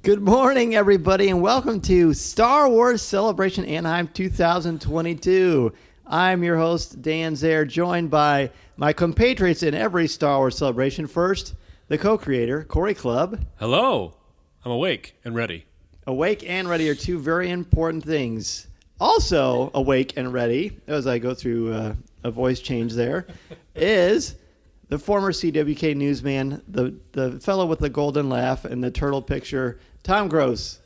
Good morning, everybody, and welcome to Star Wars Celebration Anaheim 2022. I'm your host, Dan Zaire, joined by my compatriots in every Star Wars celebration. First, the co-creator, Cory Clubb. Hello. I'm awake and ready. Awake and ready are two very important things. Also awake and ready, as I go through a voice change there, is the former CWK newsman, the fellow with the golden laugh and the turtle picture, Tom Gross.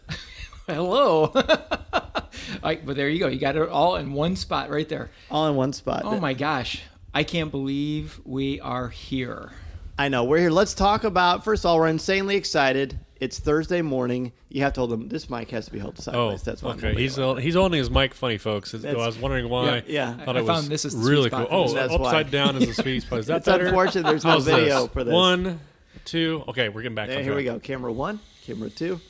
Hello. But there you go. You got it all in one spot right there. All in one spot. Oh, my gosh. I can't believe we are here. I know. We're here. Let's talk about, first of all, we're insanely excited. It's Thursday morning. You have to hold them. This mic has to be held sideways. That's why. Okay. He's holding his mic funny, folks. I was wondering why. Yeah. I thought it was found this is the really sweet cool. spot Oh, upside down is the sweet spot. Is that it's better? Unfortunate there's no How's video this? for this. 1, 2. Okay, we're getting back. Here we go. Camera 1, camera 2.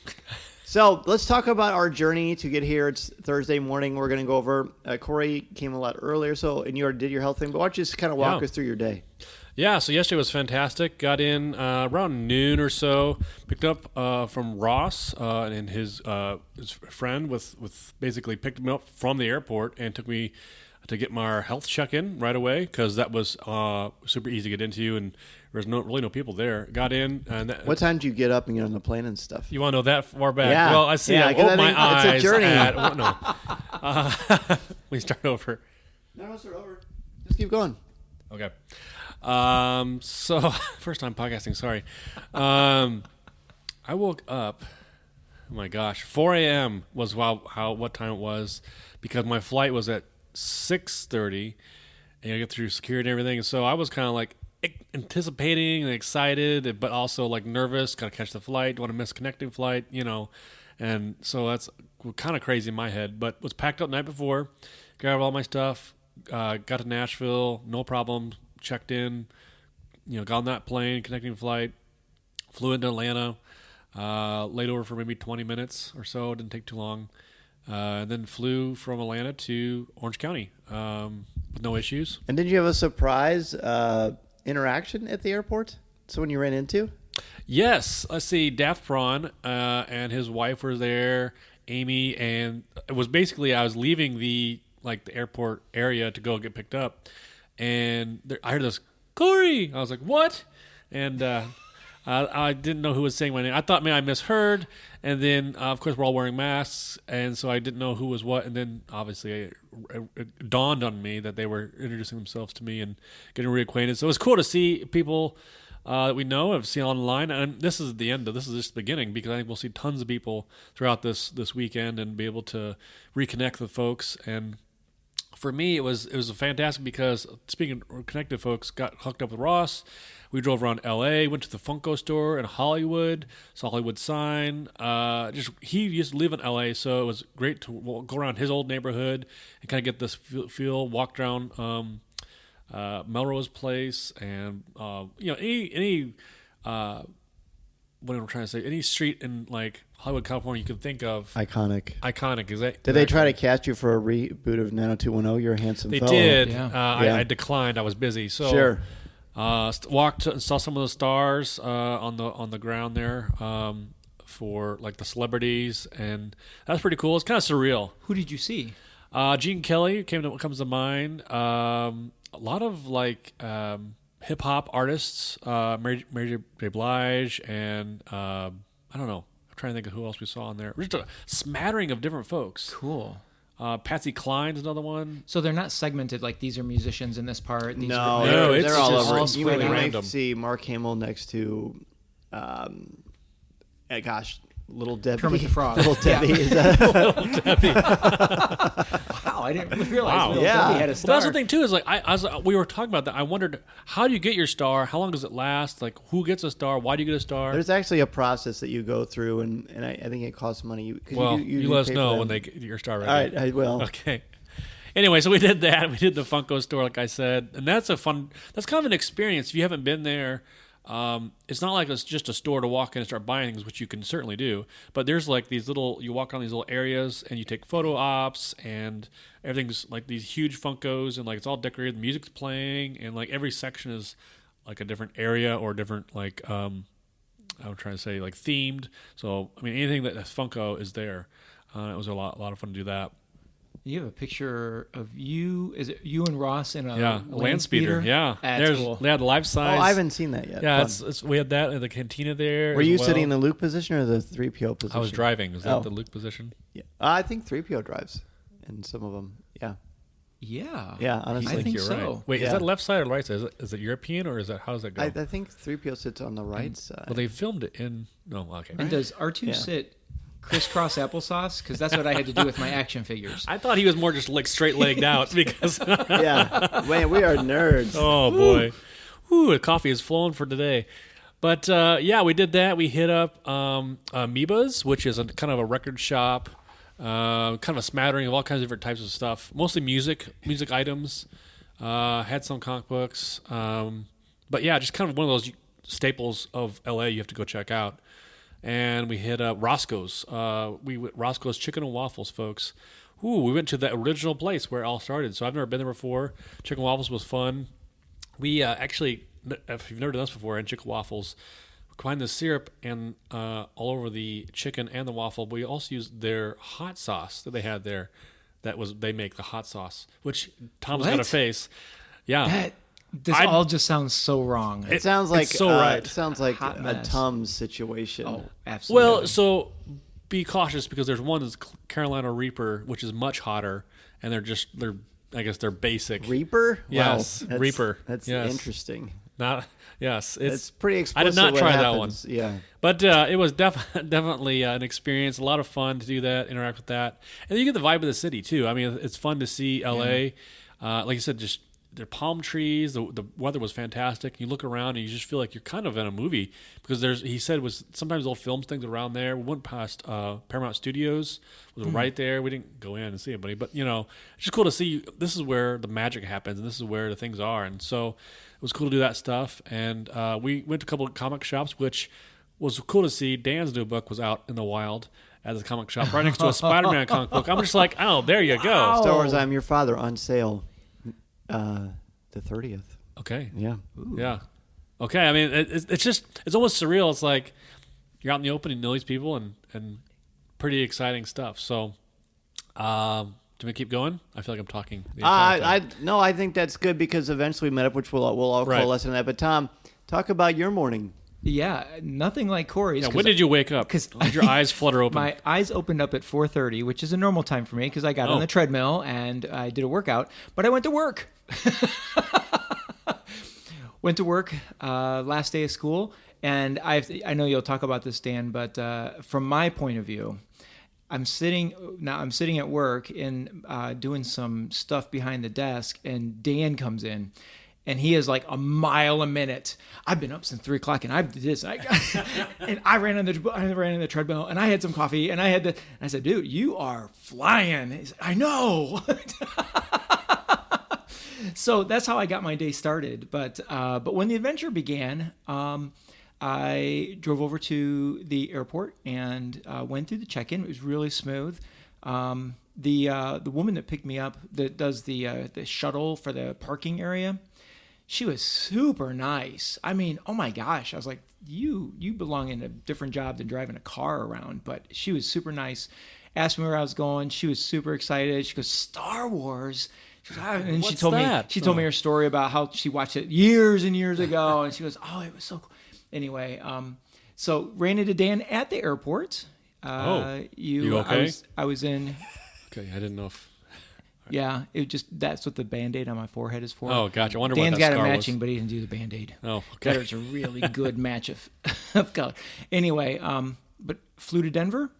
So let's talk about our journey to get here. It's Thursday morning. We're going to go over. Cory came a lot earlier, and you did your health thing. But why don't you just kind of walk us through your day? Yeah, so yesterday was fantastic. Got in around noon or so. Picked up from Ross and his friend with basically picked me up from the airport and took me to get my health check-in right away because that was super easy to get into and there was really no people there. Got in. And what time did you get up and get on the plane and stuff? You want to know that far back? Yeah. Well, I see. Yeah, I opened my eyes. It's a journey. We start over. No, start over. Just keep going. Okay. So first time podcasting. Sorry. I woke up. Oh my gosh, 4 a.m. was what time it was because my flight was at 6:30, and I get through security and everything. So I was kind of like anticipating and excited, but also like nervous. Got to catch the flight. Don't want to miss a connecting flight, And so that's kind of crazy in my head. But was packed up the night before, grabbed all my stuff, got to Nashville, no problem. Checked in, got on that plane, connecting flight, flew into Atlanta, laid over for maybe 20 minutes or so. Didn't take too long. And then flew from Atlanta to Orange County with no issues. And did you have a surprise interaction at the airport? Someone you ran into? Yes. Let's see. Daft Prawn and his wife were there, Amy, and it was basically I was leaving the airport area to go get picked up. And I heard this, Cory! I was like, what? And I didn't know who was saying my name. I thought maybe I misheard. And then, of course, we're all wearing masks. And so I didn't know who was what. And then, obviously, it dawned on me that they were introducing themselves to me and getting reacquainted. So it was cool to see people that we know, have seen online. And this is the end. This is just the beginning because I think we'll see tons of people throughout this weekend and be able to reconnect with folks. And for me, it was fantastic because, speaking of connected folks, got hooked up with Ross. We drove around L.A., went to the Funko Store in Hollywood, saw Hollywood sign. He used to live in L.A., so it was great to go around his old neighborhood and kind of get this feel. Walked around Melrose Place and any what I'm trying to say, any street in Hollywood, California you can think of. Iconic. Is that? Did they try to cast you for a reboot of 90210? You're a handsome fellow. They did. Yeah. I declined. I was busy. So sure. Walked and saw some of the stars on the ground there for the celebrities, and that was pretty cool. It's kind of surreal. Who did you see? Gene Kelly comes to mind. A lot of hip hop artists, Mary J. Blige, and I don't know. I'm trying to think of who else we saw on there. Just a smattering of different folks. Cool. Patsy Cline's another one. So they're not segmented like these are musicians in this part. These No, are they're all just over. all You may random. see Mark Hamill next to, Little Debbie. Kermit the Frog. Little Debbie. Yeah. Is that? Little Debbie. Wow, I didn't realize Little Yeah. Debbie had a Well, star. that's the thing too. Is we were talking about that. I wondered, how do you get your star? How long does it last? Who gets a star? Why do you get a star? There's actually a process that you go through, and I think it costs money. You let us pay know for when them. they get your star ready. All right, I will. Okay. Anyway, so we did that. We did the Funko Store, like I said, and that's kind of an experience. If you haven't been there, it's not like it's just a store to walk in and start buying things, which you can certainly do. But there's you walk around these little areas and you take photo ops, and everything's these huge Funkos, and it's all decorated. The music's playing, and every section is a different area or different I'm trying to say like themed. So I mean, anything that has Funko is there. It was a lot of fun to do that. You have a picture of you. Is it you and Ross in a land speeder? Yeah, That's cool. They had life size. Oh, I haven't seen that yet. Yeah, Fun. we had that in the cantina there. Were you sitting in the Luke position or the 3PO position? I was driving. Was that the Luke position? Yeah, I think 3PO drives, and some of them. Yeah. Yeah, honestly, I think you're so. right. Wait, Yeah. is that left side or right side? Is it European or is that how does that go? I think 3PO sits on the right side. Well, they filmed it in. No, okay. And does R2 sit crisscross applesauce? Because that's what I had to do with my action figures. I thought he was more just like straight legged out because. Yeah, man, we are nerds. Oh boy, the coffee is flowing for today. But we did that. We hit up Amoebas, which is kind of a record shop. Kind of a smattering of all kinds of different types of stuff, mostly music items. Had some comic books, but yeah, just kind of one of those staples of LA you have to go check out. And we hit up Roscoe's. Roscoe's Chicken and Waffles, folks. We went to the original place where it all started. So I've never been there before. Chicken and Waffles was fun. We actually, if you've never done this before, in Chicken Waffles, combine the syrup and all over the chicken and the waffle. But we also used their hot sauce that they had there. They make the hot sauce, which Tom's got a face. Yeah. This all just sounds so wrong. It sounds like so right. It sounds like Hot a mess. Tums situation. Oh, absolutely. Well, so be cautious because there's one that's Carolina Reaper, which is much hotter, and I guess they're basic. Reaper? Yes, Wow, Reaper. That's Yes. interesting. It's pretty explicit. I did not what try happens. that one. Yeah. But it was definitely an experience. A lot of fun to do that, interact with that, and then you get the vibe of the city too. I mean, it's fun to see LA. Like you said, just their palm trees. The weather was fantastic. You look around and you just feel like you're kind of in a movie because he said sometimes they'll film things around there. We went past Paramount Studios, was right there. We didn't go in and see anybody, but it's just cool to see. This is where the magic happens, and this is where the things are, and so it was cool to do that stuff. And we went to a couple of comic shops, which was cool to see. Dan's new book was out in the wild at the comic shop right next to a Spider-Man comic book. I'm just like, oh, there you go. Star Wars I'm Your Father on sale the 30th. Okay. Yeah. Yeah. Okay. I mean, it's almost surreal. It's like you're out in the open and you know these people and pretty exciting stuff. So, do we keep going? I feel like I'm talking. The entire time. I think that's good because eventually we met up, which we'll all Right. coalesce on that. But Tom, talk about your morning. Yeah, nothing like Cory's. Yeah, when did you wake up? Did your eyes flutter open? My eyes opened up at 4:30, which is a normal time for me because I got on the treadmill and I did a workout. But I went to work. Went to work last day of school, and I know you'll talk about this, Dan, but from my point of view, I'm sitting at work and doing some stuff behind the desk, and Dan comes in. And he is like a mile a minute. I've been up since 3 o'clock, and I did this. And I ran on the treadmill, and I had some coffee, and I said, "Dude, you are flying." He's like, I know. So that's how I got my day started. But when the adventure began, I drove over to the airport and went through the check-in. It was really smooth. The woman that picked me up that does the shuttle for the parking area. She was super nice. I mean, oh my gosh. I was like, you belong in a different job than driving a car around. But she was super nice. Asked me where I was going. She was super excited. She goes, Star Wars. She goes, and What's she told that? me her story about how she watched it years and years ago. And she goes, oh, it was so cool. Anyway, so ran into Dan at the airport. You okay? I was in. Okay, I didn't know if. Yeah, that's what the Band-Aid on my forehead is for. Oh, gotcha. I wonder Dan's what that got scar it matching, was. but he didn't do the Band-Aid. Oh, okay. It's a really good match of color. Anyway, but flew to Denver,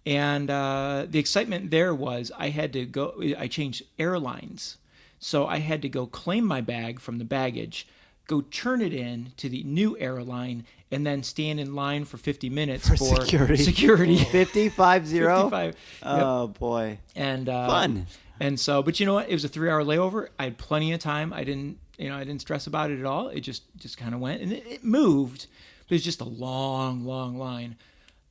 and the excitement there was I had to go. I changed airlines, so I had to go claim my bag from the baggage, go turn it in to the new airline, and then stand in line for 50 minutes for security. 55. 55. Oh boy. And fun. And so, but you know what? It was a 3-hour layover. I had plenty of time. I didn't stress about it at all. It just kind of went, and it moved. But it was just a long, long line.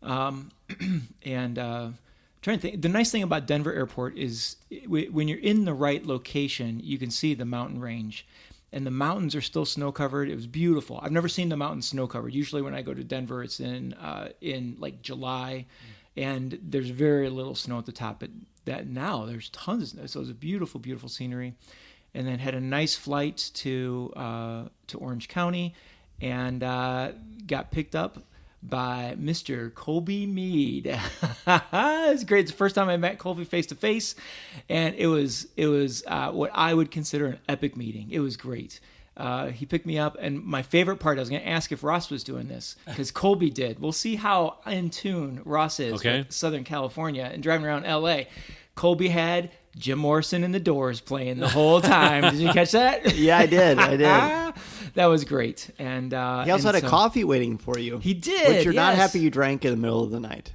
Trying to think. The nice thing about Denver Airport is when you're in the right location, you can see the mountain range. and the mountains are still snow covered. It was beautiful. I've never seen the mountains snow covered. Usually when I go to Denver, it's in like July, and there's very little snow at the top. But that now there's tons of snow. So it was a beautiful, beautiful scenery, and then had a nice flight to Orange County, and got picked up by Mr. Colby Mead. It's great. It's the first time I met Colby face to face, and it was what I would consider an epic meeting. It was great. He picked me up, and my favorite part, I was going to ask if Ross was doing this, because Colby did. We'll see how in tune Ross is with Southern California and driving around L.A. Colby had Jim Morrison and the Doors playing the whole time. Did you catch that? Yeah, I did. That was great. And he also had a coffee waiting for you. He did. Which you're not happy you drank in the middle of the night.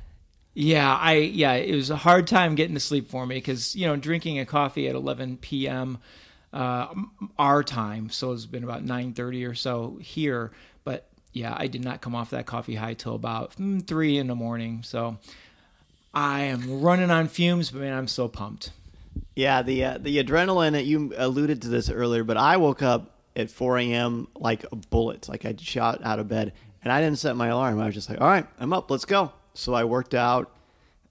Yeah, it was a hard time getting to sleep for me because, drinking a coffee at 11 p.m. Our time, so it's been about 9:30 or so here. But yeah, I did not come off that coffee high till about 3 in the morning. So I am running on fumes, but man, I'm so pumped. Yeah, the adrenaline, you alluded to this earlier, but I woke up at 4 a.m. like a bullet, like I shot out of bed, and I didn't set my alarm. I was just like, all right, I'm up, let's go. So I worked out.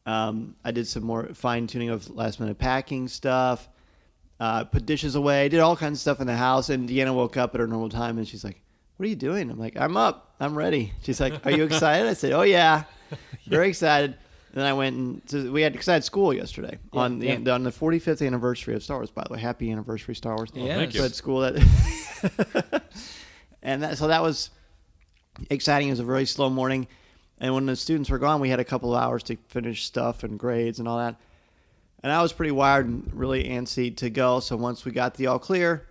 I did some more fine-tuning of last-minute packing stuff, put dishes away, did all kinds of stuff in the house, and Deanna woke up at her normal time, and she's like, what are you doing? I'm like, I'm up, I'm ready. She's like, are you excited? I said, oh, yeah, very excited. And then I went because I had school yesterday on the 45th anniversary of Star Wars. By the way, happy anniversary, Star Wars! Yeah, thank you. So I had school so that was exciting. It was a very slow morning, and when the students were gone, we had a couple of hours to finish stuff and grades and all that. And I was pretty wired and really antsy to go. So once we got the all clear,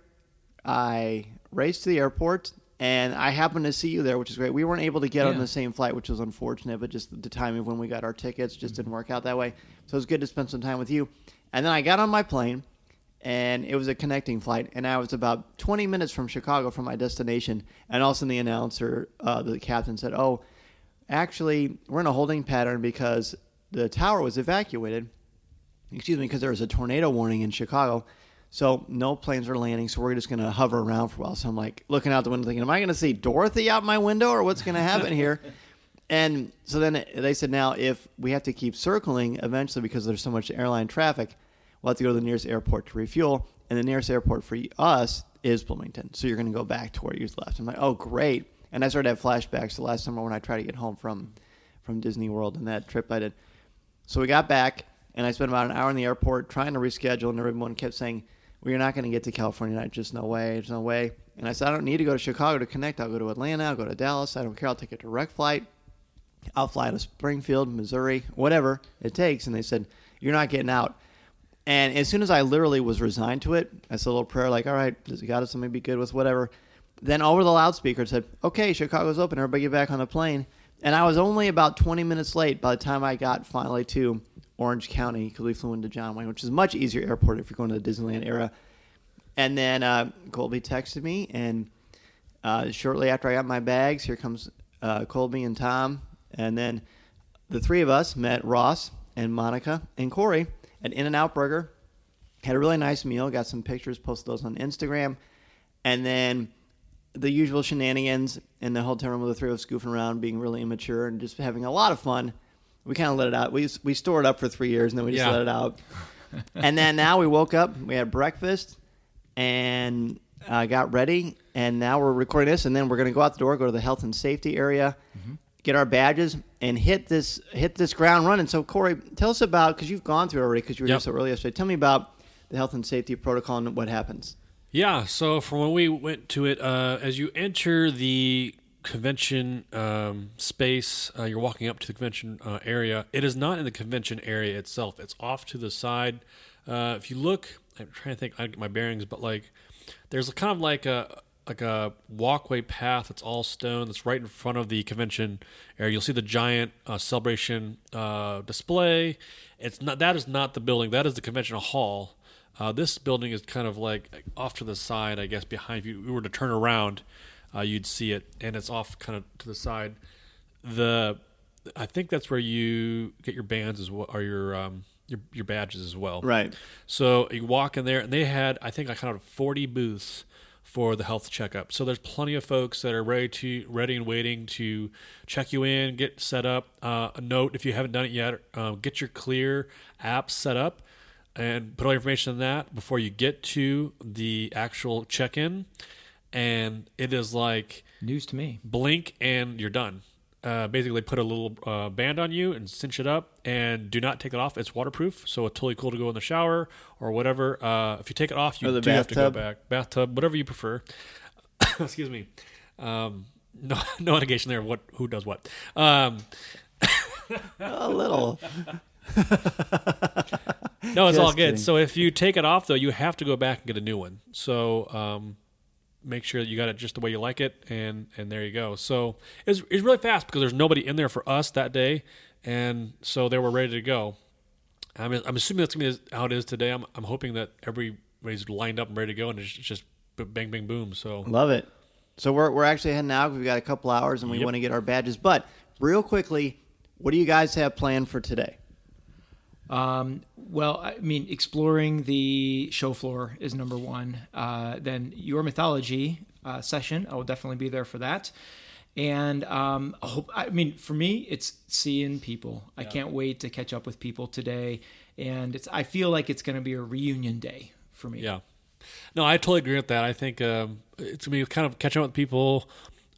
I raced to the airport. And I happened to see you there, which is great. We weren't able to get on the same flight, which was unfortunate, but just the timing of when we got our tickets just didn't work out that way. So it was good to spend some time with you. And then I got on my plane, and it was a connecting flight, and I was about 20 minutes from Chicago from my destination. And all of a sudden the announcer, the captain said, oh, actually, we're in a holding pattern because the tower was evacuated. Because there was a tornado warning in Chicago. So no planes are landing, so we're just going to hover around for a while. So I'm like looking out the window thinking, am I going to see Dorothy out my window or what's going to happen here? And so then they said, now if we have to keep circling eventually because there's so much airline traffic, we'll have to go to the nearest airport to refuel. And the nearest airport for us is Bloomington. So you're going to go back to where you left. I'm like, oh, great. And I started to have flashbacks to last summer when I tried to get home from Disney World and that trip I did. So we got back, and I spent about an hour in the airport trying to reschedule, and everyone kept saying, well, you're not going to get to California tonight. Just no way. There's no way. And I said, I don't need to go to Chicago to connect. I'll go to Atlanta. I'll go to Dallas. I don't care. I'll take a direct flight. I'll fly to Springfield, Missouri, whatever it takes. And they said, you're not getting out. And as soon as I literally was resigned to it, I said a little prayer like, all right, God is something be good with whatever. Then over the loudspeaker it said, okay, Chicago's open. Everybody get back on the plane. And I was only about 20 minutes late by the time I got finally to Orange County because we flew into John Wayne, which is a much easier airport if you're going to the Disneyland era. And then Colby texted me, and shortly after I got my bags, here comes Colby and Tom. And then the three of us met Ross and Monica and Cory at In-N-Out Burger, had a really nice meal, got some pictures, posted those on Instagram. And then the usual shenanigans in the hotel room with the three of us goofing around, being really immature and just having a lot of fun. We kind of let it out. We stored up for 3 years, and then we just let it out. And then now we woke up, we had breakfast, and got ready, and now we're recording this, and then we're going to go out the door, go to the health and safety area, get our badges, and hit this ground running. So, Cory, tell us about, because you've gone through it already, because you were here so early yesterday. Tell me about the health and safety protocol and what happens. Yeah, so from when we went to it, as you enter the convention space, you're walking up to the convention area. It is not in the convention area itself. It's off to the side. If you look, I'm trying to think, I get my bearings, but like there's kind of like a walkway path that's all stone that's right in front of the convention area. You'll see the giant celebration display. That is not the building. That is the convention hall. This building is kind of like off to the side, I guess, behind. If you were to turn around, you'd see it, and it's off kind of to the side. I think that's where you get your bands as well, or your badges as well. Right. So you walk in there, and they had, I think, I counted 40 booths for the health checkup. So there's plenty of folks that are ready and waiting to check you in, get set up. A note, if you haven't done it yet, get your Clear app set up and put all your information in that before you get to the actual check-in. And it is like News to me. blink and you're done. Basically put a little band on you and cinch it up, and do not take it off. It's waterproof, so it's totally cool to go in the shower or whatever. If you take it off, you do have to go back. Bathtub, whatever you prefer. Excuse me. No indication there of who does what. A little. No, it's all Just good. kidding. So if you take it off, though, you have to go back and get a new one. So make sure that you got it just the way you like it, and there you go. So it's really fast because there's nobody in there for us that day, and so they were ready to go. I'm assuming that's going to be how it is today. I'm hoping that everybody's lined up and ready to go, and it's just bang, bang, boom. So Love it. So we're actually heading out. We've got a couple hours, and we Yep. want to get our badges. But real quickly, what do you guys have planned for today? Well, I mean, exploring the show floor is number one. Then your mythology session, I will definitely be there for that. And for me, it's seeing people. I can't wait to catch up with people today. And I feel like it's going to be a reunion day for me. yeah. No, I totally agree with that. I think it's going to be kind of catching up with people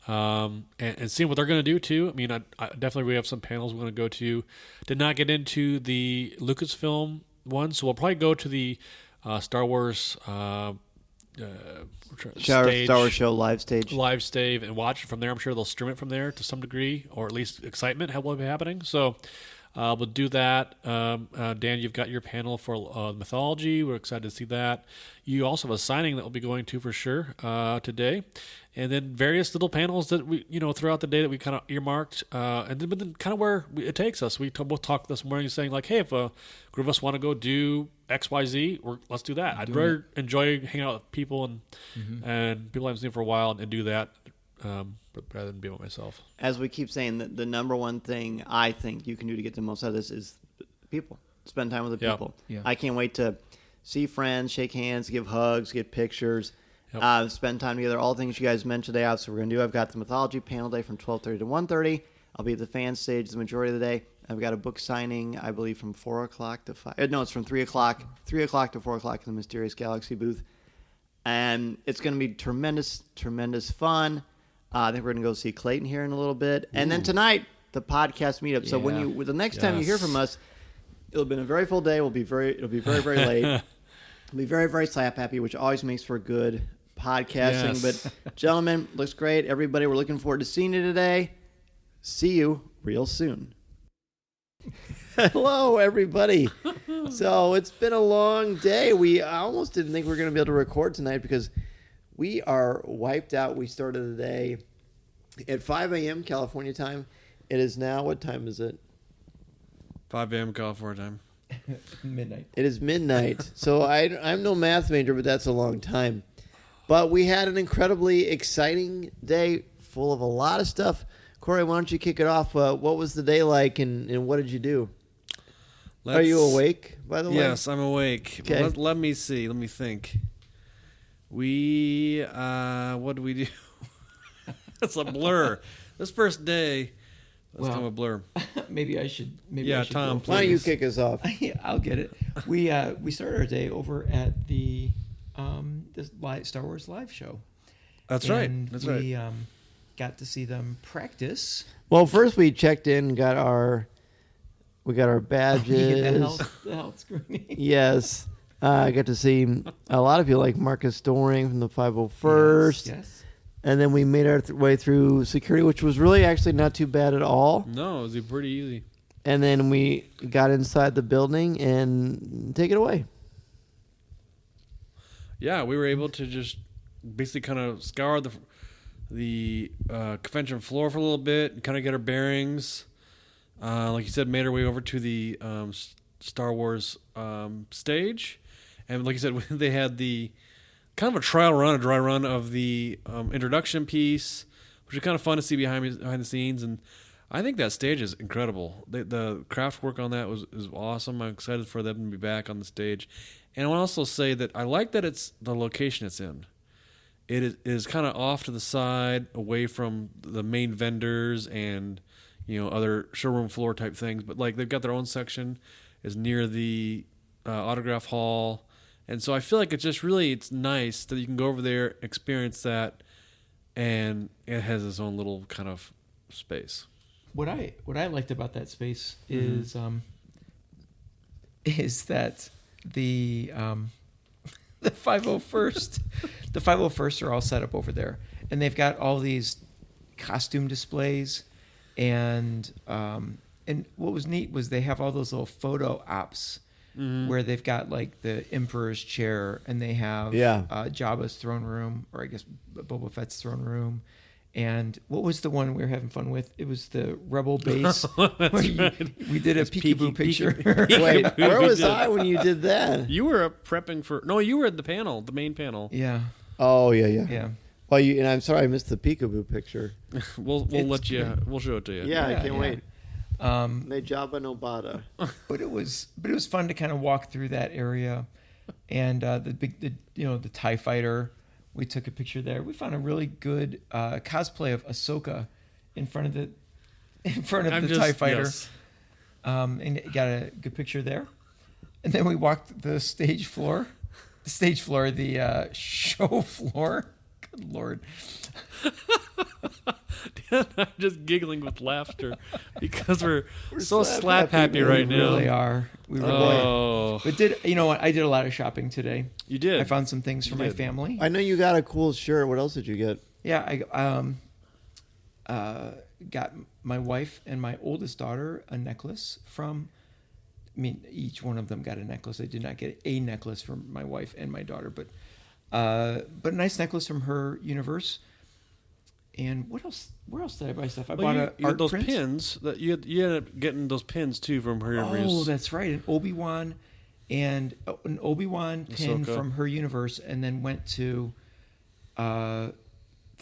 and seeing what they're going to do, too. I mean, I definitely we have some panels we're going to go to. Did not get into the Lucasfilm one, so we'll probably go to the Star Wars Star stage, Wars show live stage. live stage, and watch it from there. I'm sure they'll stream it from there to some degree, or at least excitement will be happening. So we'll do that. Dan, you've got your panel for mythology. We're excited to see that. You also have a signing that we'll be going to for sure today, and then various little panels that we, throughout the day that we kind of earmarked, but then kind of where it takes us. We both talked this morning saying like, hey, if a group of us want to go do X, Y, Z, let's do that. I'd rather enjoy hanging out with people and people I haven't seen for a while and do that. Rather than be with myself. As we keep saying, the number one thing I think you can do to get the most out of this is people. Spend time with the Yep. people. Yeah. I can't wait to see friends, shake hands, give hugs, get pictures, Yep. spend time together. All the things you guys mentioned today. So we're going to do. I've got the mythology panel day from 12:30 to 1:30. I'll be at the fan stage the majority of the day. I've got a book signing, I believe, from 4 o'clock to 5. No, it's from 3 o'clock. 3 o'clock to 4 o'clock in the Mysterious Galaxy booth. And it's going to be tremendous, tremendous fun. I think we're going to go see Clayton here in a little bit. And then tonight, the podcast meetup. So Yeah. the next time you hear from us, it'll have been a very full day. It'll be very, very late. It'll be very, very slap happy, which always makes for good podcasting. Yes. But gentlemen, looks great. Everybody, we're looking forward to seeing you today. See you real soon. Hello, everybody. So it's been a long day. I almost didn't think we were going to be able to record tonight because we are wiped out. We started the day at 5 a.m. California time. It is now, what time is it? 5 a.m. California time. Midnight. It is midnight. So I'm no math major, but that's a long time. But we had an incredibly exciting day full of a lot of stuff. Cory, why don't you kick it off? What was the day like and what did you do? Are you awake, by the way? Yes, I'm awake. Okay. Let me see. Let me think. What did we do? It's a blur. This first day was kind of a blur. Maybe I should. Yeah, I should Tom, go Why don't you please. kick us off? Yeah, I'll get it. We started our day over at the this Star Wars live show. That's right. And That's we right. got to see them practice. Well, first we checked in, got our The badges. health screening. Yes. I got to see a lot of people like Marcus Doring from the 501st. Yes. And then we made our way through security, which was really actually not too bad at all. No, it was pretty easy. And then we got inside the building and take it away. Yeah, we were able to just basically kind of scour the convention floor for a little bit and kind of get our bearings. Like you said, made our way over to the Star Wars stage. And like you said, they had the kind of a dry run of the introduction piece, which was kind of fun to see behind the scenes. And I think that stage is incredible. The craft work on that is awesome. I'm excited for them to be back on the stage. And I want to also say that I like that it's the location it's in. is kind of off to the side, away from the main vendors and other showroom floor type things. But like they've got their own section, is near the autograph hall, and so I feel like it's nice that you can go over there, experience that, and it has its own little kind of space. What I liked about that space is that the 501st are all set up over there, and they've got all these costume displays, and what was neat was they have all those little photo ops where they've got like the Emperor's chair, and they have Jabba's throne room, or I guess Boba Fett's throne room. And what was the one we were having fun with? It was the Rebel base. Where we did a peekaboo picture. Wait, where was I when you did that? You were prepping for... No, you were at the main panel. Yeah. Oh, yeah. Yeah. Well, and I'm sorry I missed the peekaboo picture. We'll show it to you. Yeah, I can't wait. They Jabba no Bada. But it was fun to kind of walk through that area, and the TIE fighter. We took a picture there. We found a really good cosplay of Ahsoka in front of the TIE fighter, yes. And got a good picture there. And then we walked the stage floor, the show floor. Good Lord. I'm just giggling with laughter because we're so slap happy right now. We really are. We really are. But you know what? I did a lot of shopping today. You did. I found some things for my family. I know you got a cool shirt. What else did you get? Yeah, I got my wife and my oldest daughter a necklace from. I mean, each one of them got a necklace. I did not get a necklace from my wife and my daughter, but a nice necklace from her universe. And what else? Where else did I buy stuff? I bought those pins that you ended up getting those pins too from her universe. Oh, that's right, an Obi-Wan pin Ahsoka. from her universe, and then went to the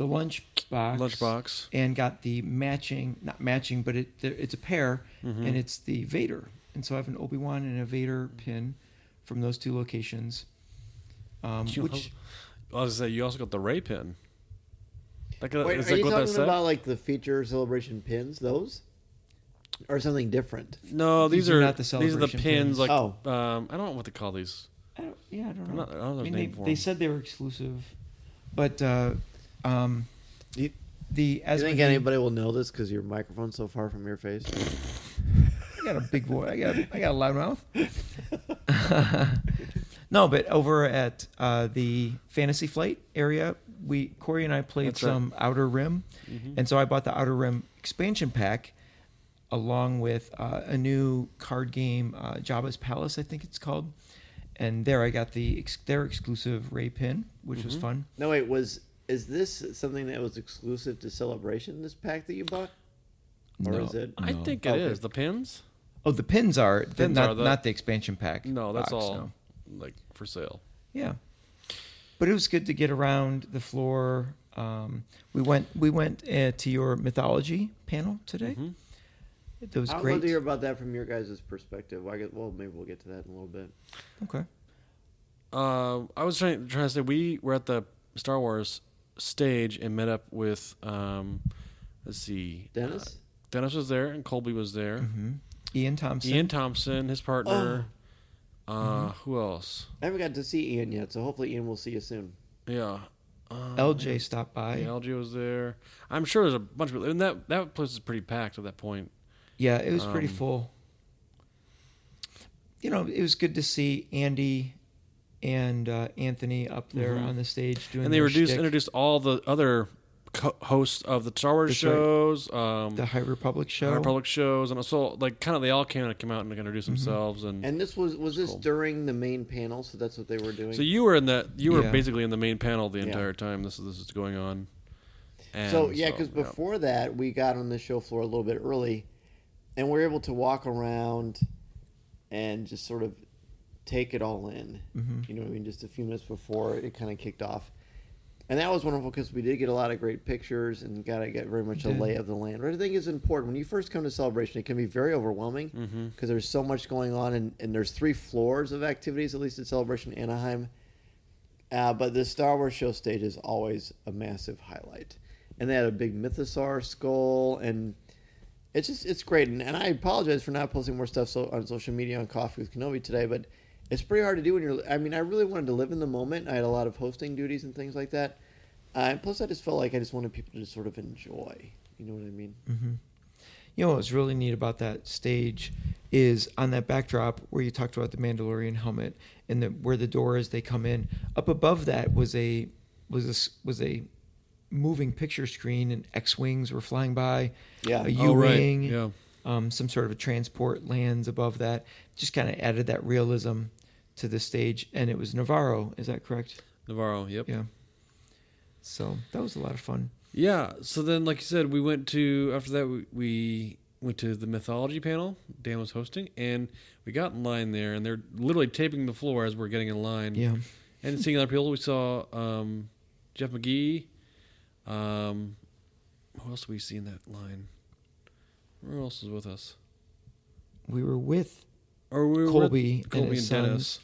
lunchbox and got the not matching, but it's a pair, and it's the Vader. And so I have an Obi-Wan and a Vader pin from those two locations. I was gonna say you also got the Rey pin. Wait, are you talking about like the feature celebration pins? Those, or something different? No, these are not the these are the celebration pins. pins. Like, I don't know what they call these. I don't know. I don't know the name for them. They said they were exclusive, but Do you think anybody will know this because your microphone's so far from your face? I got a big voice. I got a loud mouth. No, but over at the Fantasy Flight area, Cory and I played some Outer Rim, and so I bought the Outer Rim expansion pack along with a new card game, Jabba's Palace, I think it's called. And there I got their exclusive Rey pin, which was fun. No, wait, is this something that was exclusive to Celebration, this pack that you bought? Or No. is it? I think it is. The pins? Oh, the pins are Not not the expansion pack. No, that's box, all no. like for sale. Yeah, but it was good to get around the floor. We went to your mythology panel today. It was I'd great. love to hear about that from your guys' perspective. Well, maybe we'll get to that in a little bit. Okay. I was trying to say we were at the Star Wars stage and met up with let's see, Dennis? Dennis was there and Colby was there. Ian Thompson, his partner. Who else? I haven't got to see Ian yet, so hopefully Ian will see you soon. Yeah. LJ stopped by. Yeah, LJ was there. I'm sure there's a bunch of people. And that place is pretty packed at that point. Yeah, it was pretty full. You know, it was good to see Andy and Anthony up there on the stage doing. And they their introduced all the other hosts of the Star Wars shows, the High Republic show, and so like kind of they all came out and introduced themselves. And this was this cool. During the main panel, so that's what they were doing. So you were basically in the main panel the entire time this is going on. And because before that we got on the show floor a little bit early, and we were able to walk around and just sort of take it all in. You know what I mean? Just a few minutes before it kind of kicked off. And that was wonderful because we did get a lot of great pictures and got to get very much a lay of the land. What I think is important, when you first come to Celebration, it can be very overwhelming because there's so much going on, and there's 3 floors of activities, at least at Celebration Anaheim. But the Star Wars show stage is always a massive highlight. And they had a big mythosaur skull, and it's great. And I apologize for not posting more stuff on social media on Coffee with Kenobi today, but it's pretty hard to do when you're. I mean, I really wanted to live in the moment. I had a lot of hosting duties and things like that. And plus, I just felt like I just wanted people to just sort of enjoy. You know what I mean? Mm-hmm. You know what's really neat about that stage is on that backdrop where you talked about the Mandalorian helmet and where the door is, they come in. Up above that was a moving picture screen, and X-wings were flying by. Yeah. A U-wing. Yeah. Some sort of a transport lands above that. Just kind of added that realism to the stage, and it was Navarro. Is that correct? Navarro. Yep. Yeah. So that was a lot of fun. Yeah. So then, like you said, we went to after that we went to the mythology panel. Dan was hosting, and we got in line there, and they're literally taping the floor as we're getting in line. Yeah. And seeing other people, we saw Jeff McGee. Who else did we see in that line? Who else was with us? We were with Or we were Colby with Colby and his Dennis. sons.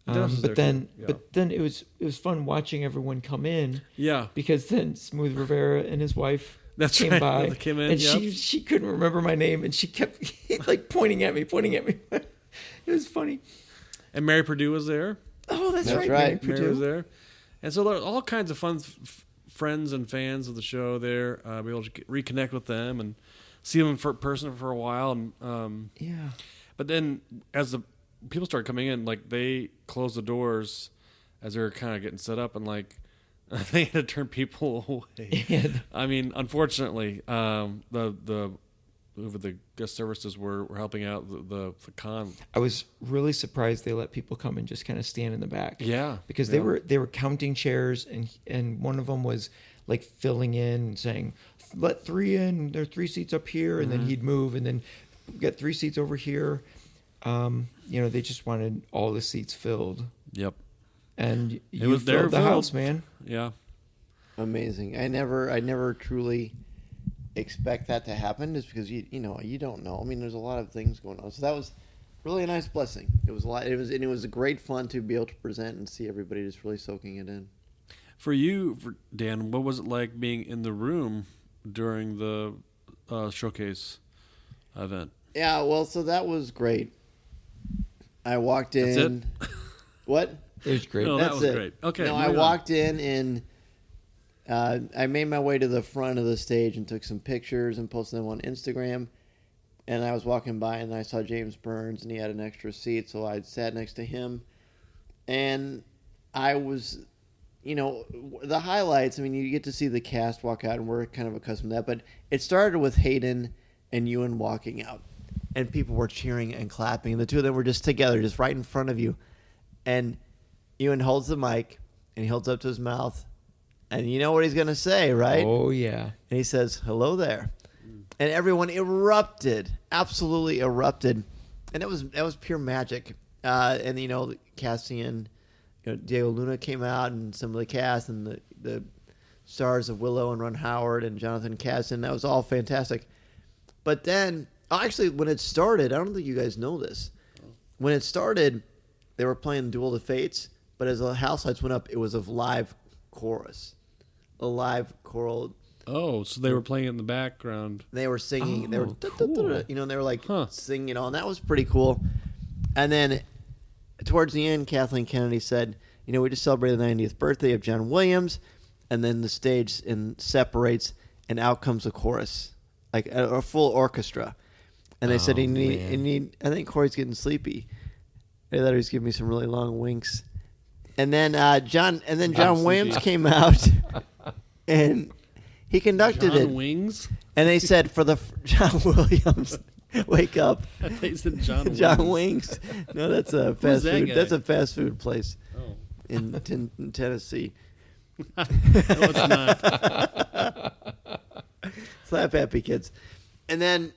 Dennis was there too. Yeah. But then it was fun watching everyone come in, Yeah, because then Smooth Rivera and his wife that's came right. by, They came in, and yep. she couldn't remember my name, and she kept like pointing at me. It was funny. And Mary Purdue was there. Oh, that's right. right. Mary Mary was Purdue. there. And so there were all kinds of fun friends and fans of the show there. Be able to reconnect with them and see them in person for a while. And Yeah. but then as the people started coming in, like they closed the doors as they were kind of getting set up, and like they had to turn people away. Yeah. I mean, unfortunately, the guest services were helping out the con. I was really surprised they let people come and just kind of stand in the back. Yeah, Because they were counting chairs, and one of them was like filling in and saying, "Let 3 in. There are 3 seats up here," and then he'd move, and then get 3 seats over here. They just wanted all the seats filled, Yep. and you was there filled the filled. house, man. Yeah. Amazing. I never truly expect that to happen, just because you don't know. I mean, there's a lot of things going on. So that was really a nice blessing. It was a lot. It was a great fun to be able to present and see everybody just really soaking it in. For you, Dan, what was it like being in the room during the showcase event? Yeah, well, so that was great. I walked in. That's it? What? It was great. No, That's that was it. great. Okay. No, I moving on. walked in and I made my way to the front of the stage and took some pictures and posted them on Instagram. And I was walking by and I saw James Burns, and he had an extra seat, so I sat next to him. And I was, the highlights, I mean, you get to see the cast walk out, and we're kind of accustomed to that. But it started with Hayden and Ewan walking out. And people were cheering and clapping. The two of them were just together, just right in front of you. And Ewan holds the mic, and he holds up to his mouth. And you know what he's going to say, right? Oh, yeah. And he says, "Hello there." And everyone erupted, absolutely erupted. And that was pure magic. And, Cassian, Diego Luna came out, and some of the cast, and the stars of Willow and Ron Howard and Jonathan Casson. That was all fantastic. But then, actually, when it started, I don't think you guys know this. When it started, they were playing Duel of the Fates, but as the house lights went up, it was a live chorus. A live choral. Oh, so they were playing it in the background. They were singing. They were, cool. and they were like Huh. singing it all, and that was pretty cool. And then towards the end, Kathleen Kennedy said, we just celebrated the 90th birthday of John Williams, and then the stage separates, and out comes a chorus, like a full orchestra. And they said, I think Corey's getting sleepy. They thought he was giving me some really long winks. And then John Williams came out, and he conducted it. John Wings? And they said for the John Williams, wake up. I thought you said John John Wings. No, that's a fast that food. guy? That's a fast food place Oh. in Tennessee. No, it's not. Slap happy kids. And then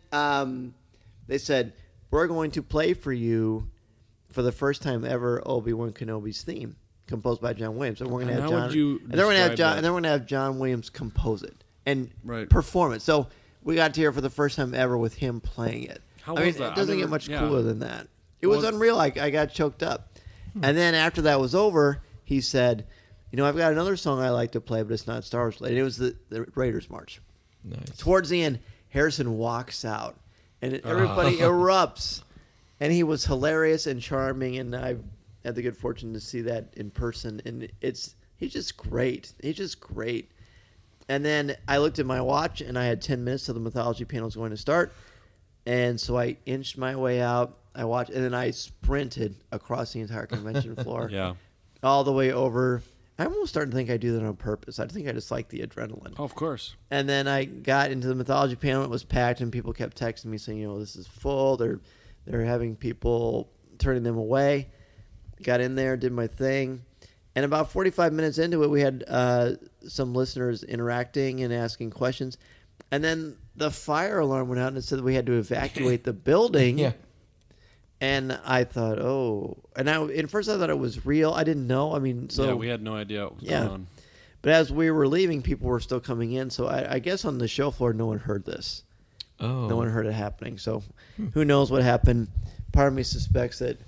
they said, we're going to play for you for the first time ever Obi-Wan Kenobi's theme, composed by John Williams. And we're going to And have how John. would you And then we're going to have describe John. that? And then we're going to have John Williams compose it and Right. perform it. So we got to hear it for the first time ever with him playing it. How I mean, was that? it doesn't I've get never- much yeah. cooler than that. It was Was- unreal. I got choked up. And then after that was over, he said, I've got another song I like to play, but it's not Star Wars related. It was the Raiders March. Nice. Towards the end, Harrison walks out, and everybody erupts. And he was hilarious and charming, and I had the good fortune to see that in person. And he's just great. He's just great. And then I looked at my watch, and I had 10 minutes till the mythology panel was going to start. And so I inched my way out. I watched, and then I sprinted across the entire convention floor. Yeah. All the way over. I'm almost starting to think I do that on purpose. I think I just like the adrenaline. Oh, of course. And then I got into the mythology panel. It was packed, and people kept texting me saying, this is full. They're having people turning them away. Got in there, did my thing. And about 45 minutes into it, we had some listeners interacting and asking questions. And then the fire alarm went out and it said that we had to evacuate the building. Yeah. And I thought, And at first I thought it was real. I didn't know. We had no idea what was going on. But as we were leaving, people were still coming in. So I guess on the show floor, no one heard this. Oh. No one heard it happening. So who knows what happened. Part of me suspects that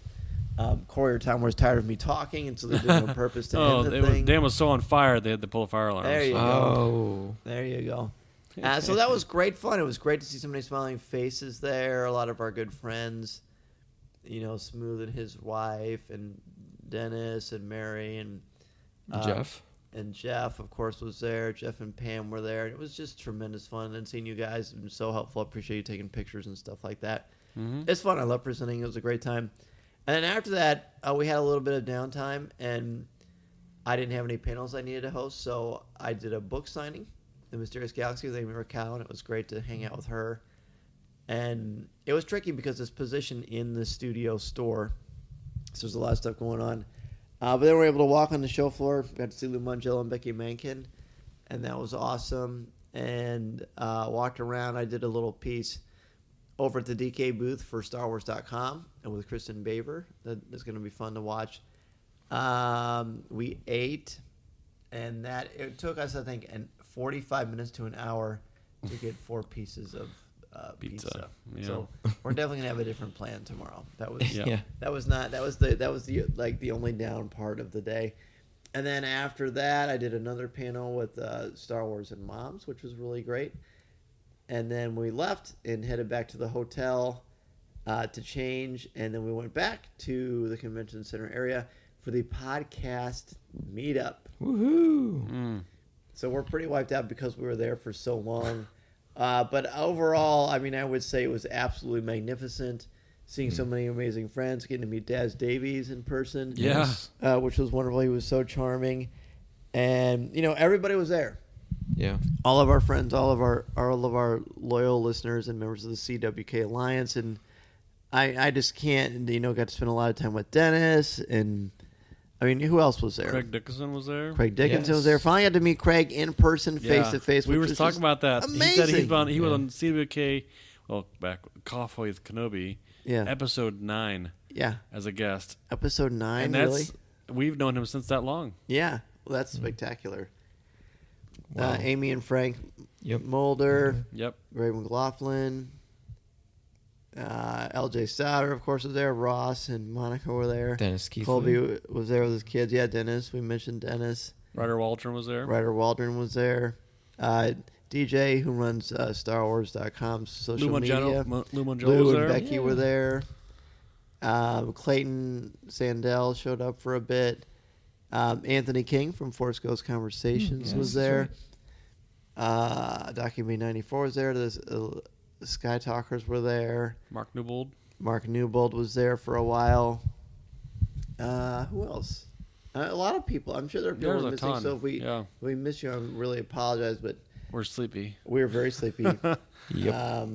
Cory or Tom was tired of me talking, and so they did it on purpose to end the thing. Dam was so on fire, they had to pull a fire alarm. There you go. Oh. There you go. So that was great fun. It was great to see so many smiling faces there. A lot of our good friends, Smooth and his wife, and Dennis and Mary and Jeff. And Jeff, of course, was there. Jeff and Pam were there. It was just tremendous fun. And seeing you guys has been so helpful. I appreciate you taking pictures and stuff like that. Mm-hmm. It's fun. I love presenting. It was a great time. And then after that, we had a little bit of downtime, and I didn't have any panels I needed to host, so I did a book signing, The Mysterious Galaxy with Amy Raquel, and it was great to hang out with her. And it was tricky because it's positioned in the studio store, so there's a lot of stuff going on. But then we were able to walk on the show floor. Got to see Lou Mangello and Becky Mankin, and that was awesome. And walked around. I did a little piece over at the DK booth for StarWars.com and with Kristen Baver. That's going to be fun to watch. We ate, and it took us, I think, 45 minutes to an hour to get 4 pieces of pizza. Yeah. So we're definitely gonna have a different plan tomorrow. That was Yeah. that was the only down part of the day. And then after that, I did another panel with Star Wars and Moms, which was really great. And then we left and headed back to the hotel to change, and then we went back to the convention center area for the podcast meetup. Woohoo! So we're pretty wiped out because we were there for so long. But overall, I would say it was absolutely magnificent. Seeing so many amazing friends, getting to meet Daz Davies in person. Yeah. Which was wonderful. He was so charming. And, everybody was there. Yeah. All of our friends, all of our loyal listeners and members of the CWK Alliance. And I just can't, got to spend a lot of time with Dennis. And, who else was there? Craig Dickinson was there. Craig Dickinson Yes. was there. Finally got to meet Craig in person, face to face. We were just talking about that. Amazing. He said he was on CWK, back Coffee with Kenobi, Yeah. episode 9 Yeah. as a guest. Episode 9, And really? we've known him since that long. Yeah. Well, that's spectacular. Wow. Amy and Frank Yep. Mulder, Yep. Ray McLaughlin, LJ Souter, of course, was there. Ross and Monica were there. Dennis Keithley. Colby was there with his kids. Yeah, Dennis. We mentioned Dennis. Ryder Waldron was there. Ryder Waldron was there. DJ, who runs StarWars.com social Lou media. Mangello was Lou and there. Becky were there. Clayton Sandell showed up for a bit. Anthony King from Force Ghost Conversations Yes, was that's there. Document 94 was there. The Sky Talkers were there. Mark Newbold. Mark Newbold was there for a while. Who else? A lot of people. I'm sure there are people There's we're a missing. ton. So if Yeah. we miss you, I really apologize, but We're sleepy. we were very sleepy. Yep.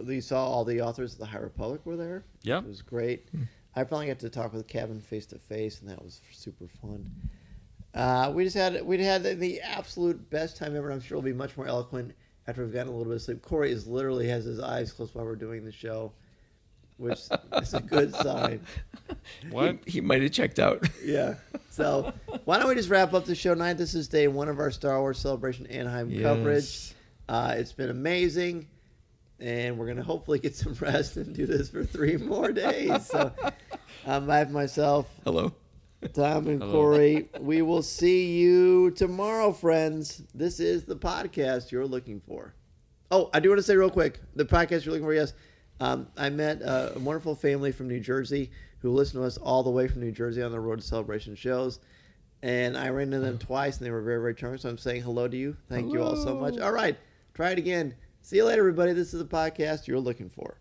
We saw all the authors of the High Republic were there. Yep. It was great. I finally got to talk with Kevin face to face, and that was super fun. We had the absolute best time ever, and I'm sure we'll be much more eloquent after we've gotten a little bit of sleep. Cory literally has his eyes closed while we're doing the show, which is a good sign. What? He might have checked out. Yeah. So why don't we just wrap up the show tonight? This is day 1 of our Star Wars Celebration Anaheim coverage. It's been amazing, and we're going to hopefully get some rest and do this for 3 more days. So I have myself, Hello. Tom and Cory, we will see you tomorrow, friends. This is the podcast you're looking for. Oh, I do want to say real quick, the podcast you're looking for, yes. I met a wonderful family from New Jersey who listen to us all the way from New Jersey on the road to Celebration shows. And I ran into them twice, and they were very, very charming. So I'm saying hello to you. Thank you all so much. All right, try it again. See you later, everybody. This is the podcast you're looking for.